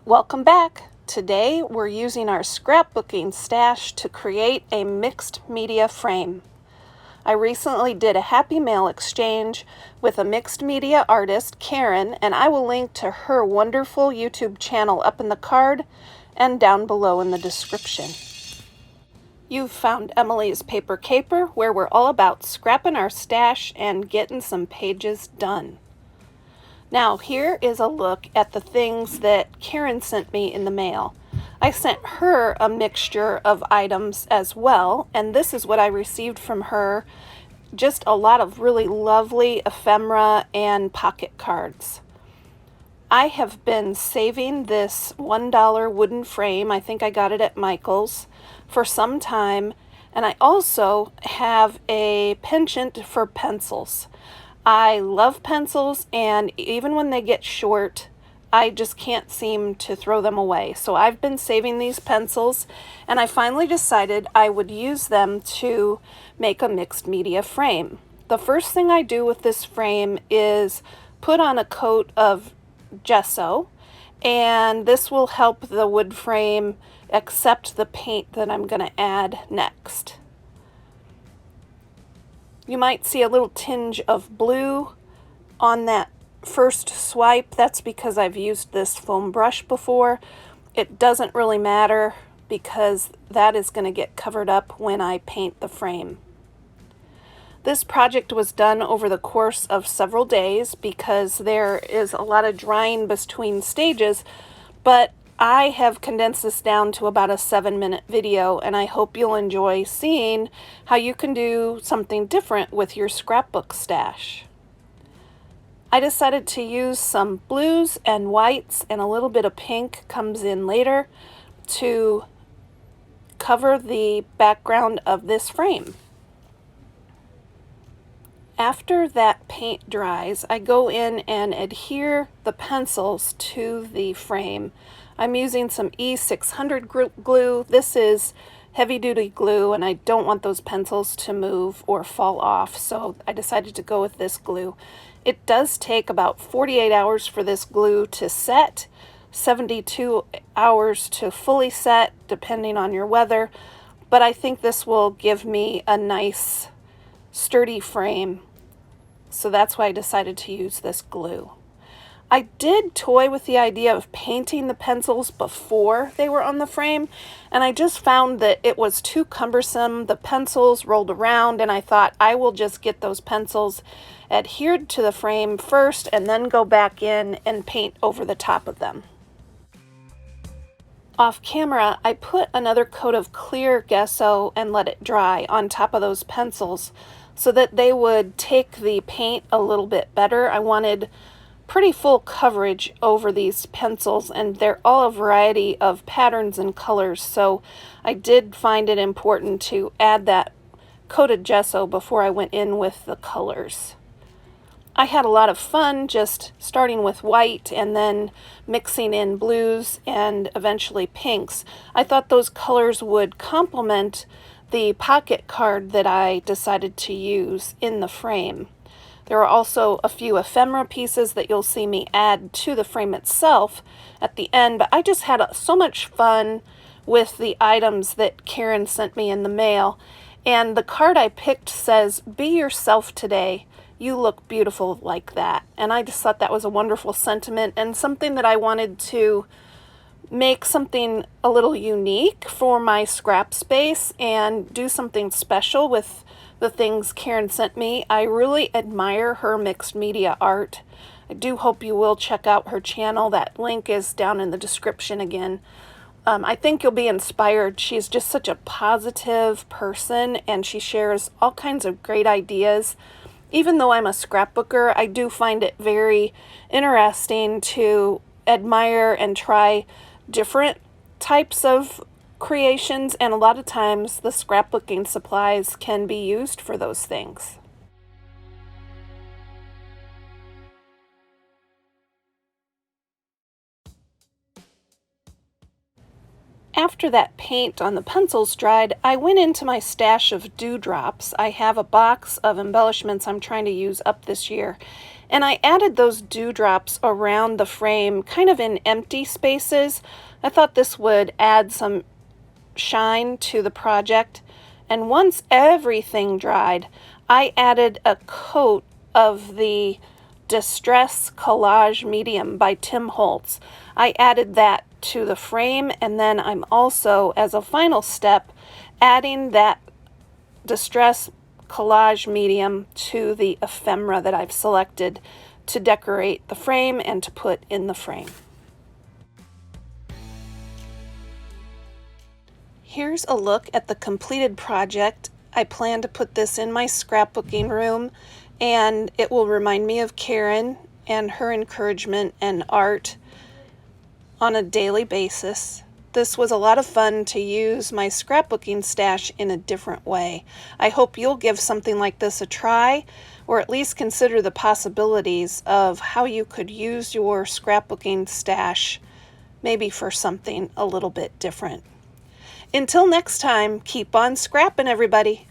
Welcome back. Today we're using our scrapbooking stash to create a mixed media frame. I recently did a happy mail exchange with a mixed media artist, Karen, and I will link to her wonderful YouTube channel up in the card and down below in the description. You've found Emilee's Paper Caper, where we're all about scrapping our stash and getting some pages done. Now, here is a look at the things that Karen sent me in the mail. I sent her a mixture of items as well, and this is what I received from her. Just a lot of really lovely ephemera and pocket cards. I have been saving this $1 wooden frame, I think I got it at Michael's, for some time, and I also have a penchant for pencils. I love pencils, and even when they get short, I just can't seem to throw them away. So I've been saving these pencils, and I finally decided I would use them to make a mixed media frame. The first thing I do with this frame is put on a coat of gesso, and this will help the wood frame accept the paint that I'm going to add next. You might see a little tinge of blue on that first swipe. That's because I've used this foam brush before. It doesn't really matter because that is going to get covered up when I paint the frame. This project was done over the course of several days because there is a lot of drying between stages, but I have condensed this down to about a 7-minute video, and I hope you'll enjoy seeing how you can do something different with your scrapbook stash. I decided to use some blues and whites, and a little bit of pink comes in later to cover the background of this frame. After that paint dries, I go in and adhere the pencils to the frame. I'm using some E600 glue. This is heavy-duty glue, and I don't want those pencils to move or fall off, so I decided to go with this glue. It does take about 48 hours for this glue to set, 72 hours to fully set, depending on your weather, but I think this will give me a nice, sturdy frame, so that's why I decided to use this glue. I did toy with the idea of painting the pencils before they were on the frame, and I just found that it was too cumbersome. The pencils rolled around, and I thought I will just get those pencils adhered to the frame first and then go back in and paint over the top of them. Off camera, I put another coat of clear gesso and let it dry on top of those pencils so that they would take the paint a little bit better. I wanted pretty full coverage over these pencils, and they're all a variety of patterns and colors, so I did find it important to add that coated gesso before I went in with the colors. I had a lot of fun just starting with white and then mixing in blues and eventually pinks. I thought those colors would complement the pocket card that I decided to use in the frame. There are also a few ephemera pieces that you'll see me add to the frame itself at the end, but I just had so much fun with the items that Karen sent me in the mail. And the card I picked says, "Be yourself today. You look beautiful like that." And I just thought that was a wonderful sentiment and something that I wanted to make something a little unique for my scrap space and do something special with the things Karen sent me. I really admire her mixed media art. I do hope you will check out her channel. That link is down in the description again. I think you'll be inspired. She's just such a positive person, and she shares all kinds of great ideas. Even though I'm a scrapbooker, I do find it very interesting to admire and try different types of creations, and a lot of times the scrapbooking supplies can be used for those things. After that paint on the pencils dried, I went into my stash of dewdrops. I have a box of embellishments I'm trying to use up this year, And I added those dewdrops around the frame, kind of in empty spaces. I thought this would add some shine to the project. And once everything dried, I added a coat of the Distress Collage Medium by Tim Holtz. I added that to the frame, and then I'm also, as a final step, adding that Distress Collage Medium to the ephemera that I've selected to decorate the frame and to put in the frame. Here's a look at the completed project. I plan to put this in my scrapbooking room, and it will remind me of Karen and her encouragement and art on a daily basis. This was a lot of fun to use my scrapbooking stash in a different way. I hope you'll give something like this a try, or at least consider the possibilities of how you could use your scrapbooking stash, maybe for something a little bit different. Until next time, keep on scrapping, everybody.